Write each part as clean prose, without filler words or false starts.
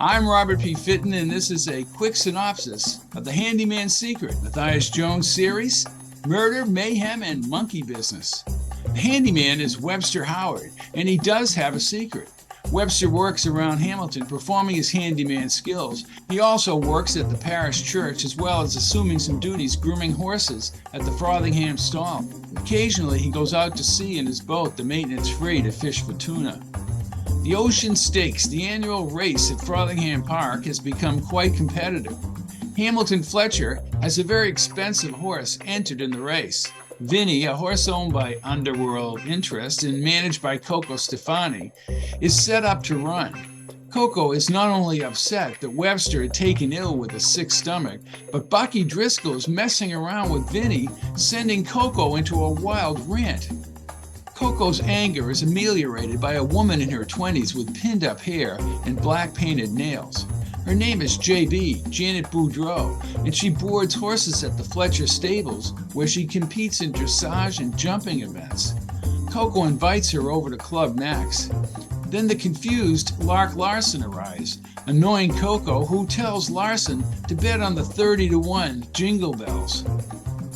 I'm Robert P. Fitton, and this is a quick synopsis of the Handyman Secret, Matthias Jones series, Murder, Mayhem, and Monkey Business. The Handyman is Webster Howard, and he does have a secret. Webster works around Hamilton performing his handyman skills. He also works at the parish church as well as assuming some duties grooming horses at the Frothingham stall. Occasionally he goes out to sea in his boat, the maintenance-free, to fish for tuna. The Ocean Stakes, the annual race at Frothingham Park, has become quite competitive. Hamilton Fletcher has a very expensive horse entered in the race. Vinny, a horse owned by Underworld Interest and managed by Coco Stefani, is set up to run. Coco is not only upset that Webster had taken ill with a sick stomach, but Bucky Driscoll is messing around with Vinny, sending Coco into a wild rant. Coco's anger is ameliorated by a woman in her 20s with pinned-up hair and black painted nails. Her name is JB, Janet Boudreau, and she boards horses at the Fletcher stables where she competes in dressage and jumping events. Coco invites her over to Club Max. Then the confused Lark Larson arrives, annoying Coco, who tells Larson to bet on the 30-1 Jingle Bells.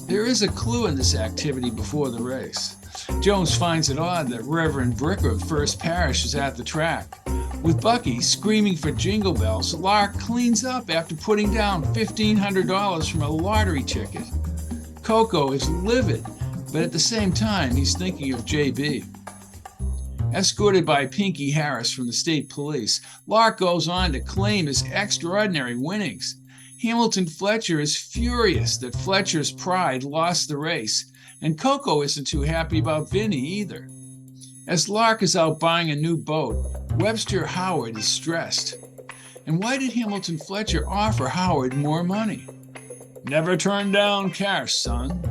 There is a clue in this activity before the race. Jones finds it odd that Reverend Bricker of First Parish is at the track. With Bucky screaming for Jingle Bells, Lark cleans up after putting down $1,500 from a lottery ticket. Coco is livid, but at the same time he's thinking of JB. Escorted by Pinky Harris from the state police, Lark goes on to claim his extraordinary winnings. Hamilton Fletcher is furious that Fletcher's pride lost the race, and Coco isn't too happy about Vinny either. As Lark is out buying a new boat, Webster Howard is stressed. And why did Hamilton Fletcher offer Howard more money? Never turn down cash, son.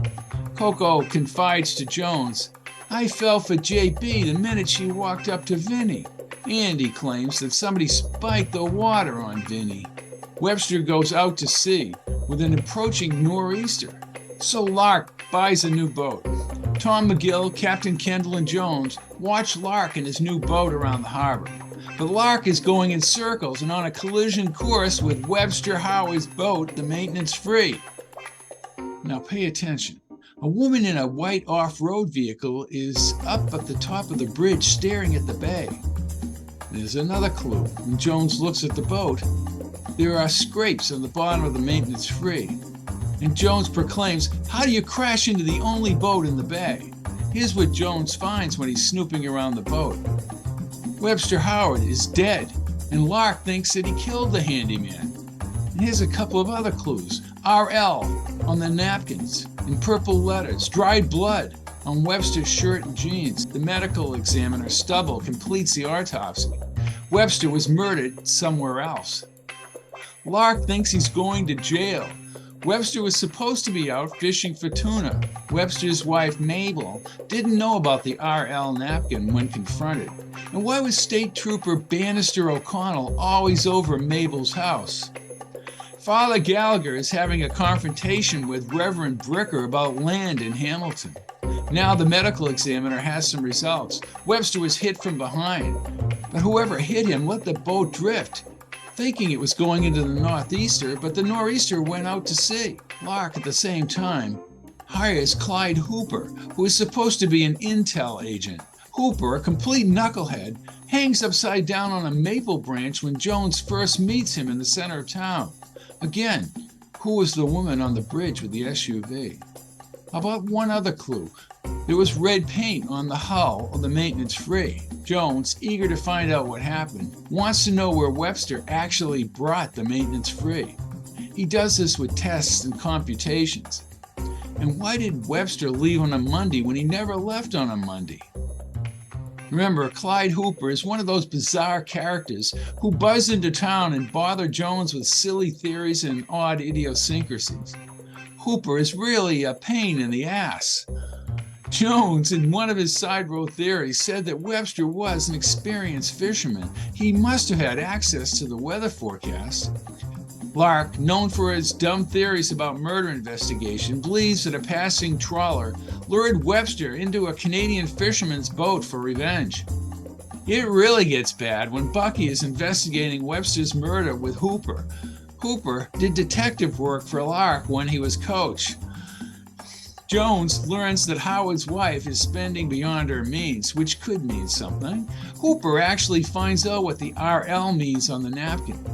Coco confides to Jones, I fell for JB the minute she walked up to Vinny. And he claims that somebody spiked the water on Vinny. Webster goes out to sea with an approaching nor'easter. So Lark buys a new boat. Tom McGill, Captain Kendall, and Jones watch Lark in his new boat around the harbor. But Lark is going in circles and on a collision course with Webster Howard's boat, the maintenance-free. Now pay attention. A woman in a white off-road vehicle is up at the top of the bridge staring at the bay. There's another clue. When Jones looks at the boat, there are scrapes on the bottom of the maintenance-free. And Jones proclaims, how do you crash into the only boat in the bay? Here's what Jones finds when he's snooping around the boat. Webster Howard is dead, and Lark thinks that he killed the handyman. And here's a couple of other clues. RL on the napkins, in purple letters, dried blood on Webster's shirt and jeans. The medical examiner Stubble completes the autopsy. Webster was murdered somewhere else. Lark thinks he's going to jail. Webster was supposed to be out fishing for tuna. Webster's wife, Mabel, didn't know about the RL napkin when confronted. And why was State Trooper Bannister O'Connell always over Mabel's house? Father Gallagher is having a confrontation with Reverend Bricker about land in Hamilton. Now the medical examiner has some results. Webster was hit from behind, but whoever hit him let the boat drift, thinking it was going into the northeaster, but the nor'easter went out to sea. Lark, at the same time, hires Clyde Hooper, who is supposed to be an intel agent. Hooper, a complete knucklehead, hangs upside down on a maple branch when Jones first meets him in the center of town. Again, who was the woman on the bridge with the SUV? How about one other clue? There was red paint on the hull of the maintenance-free. Jones, eager to find out what happened, wants to know where Webster actually brought the maintenance-free. He does this with tests and computations. And why did Webster leave on a Monday when he never left on a Monday? Remember, Clyde Hooper is one of those bizarre characters who buzz into town and bother Jones with silly theories and odd idiosyncrasies. Hooper is really a pain in the ass. Jones, in one of his side road theories, said that Webster was an experienced fisherman. He must have had access to the weather forecast. Lark, known for his dumb theories about murder investigation, believes that a passing trawler lured Webster into a Canadian fisherman's boat for revenge. It really gets bad when Bucky is investigating Webster's murder with Hooper. Hooper did detective work for Lark when he was coach. Jones learns that Howard's wife is spending beyond her means, which could mean something. Hooper actually finds out what the RL means on the napkin.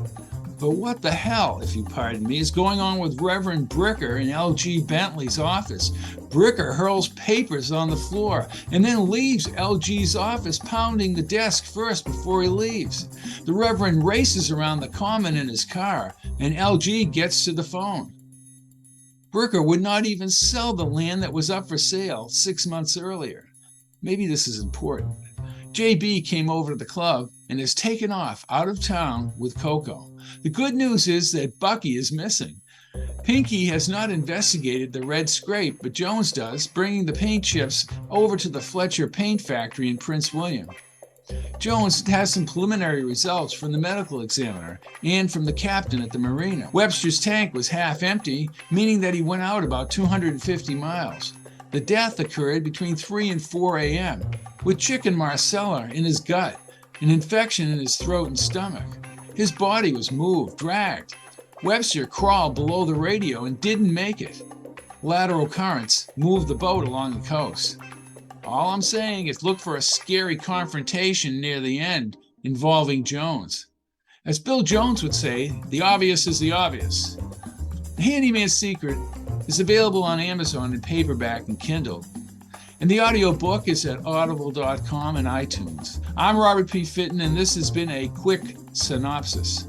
But what the hell, if you pardon me, is going on with Reverend Bricker in L.G. Bentley's office? Bricker hurls papers on the floor and then leaves L.G.'s office, pounding the desk first before he leaves. The Reverend races around the common in his car, and L.G. gets to the phone. Bricker would not even sell the land that was up for sale 6 months earlier. Maybe this is important. JB came over to the club and is taken off out of town with Coco. The good news is that Bucky is missing. Pinky has not investigated the red scrape, but Jones does, bringing the paint chips over to the Fletcher paint factory in Prince William. Jones has some preliminary results from the medical examiner and from the captain at the marina. Webster's tank was half empty, meaning that he went out about 250 miles. The death occurred between 3 and 4 a.m. with chicken marcella in his gut, an infection in his throat and stomach. His body was moved, dragged. Webster crawled below the radio and didn't make it. Lateral currents moved the boat along the coast. All I'm saying is look for a scary confrontation near the end involving Jones. As Bill Jones would say, the obvious is the obvious. The Handyman's Secret is available on Amazon in paperback and Kindle, and the audiobook is at audible.com and iTunes. I'm Robert P. Fitton, and this has been a quick synopsis.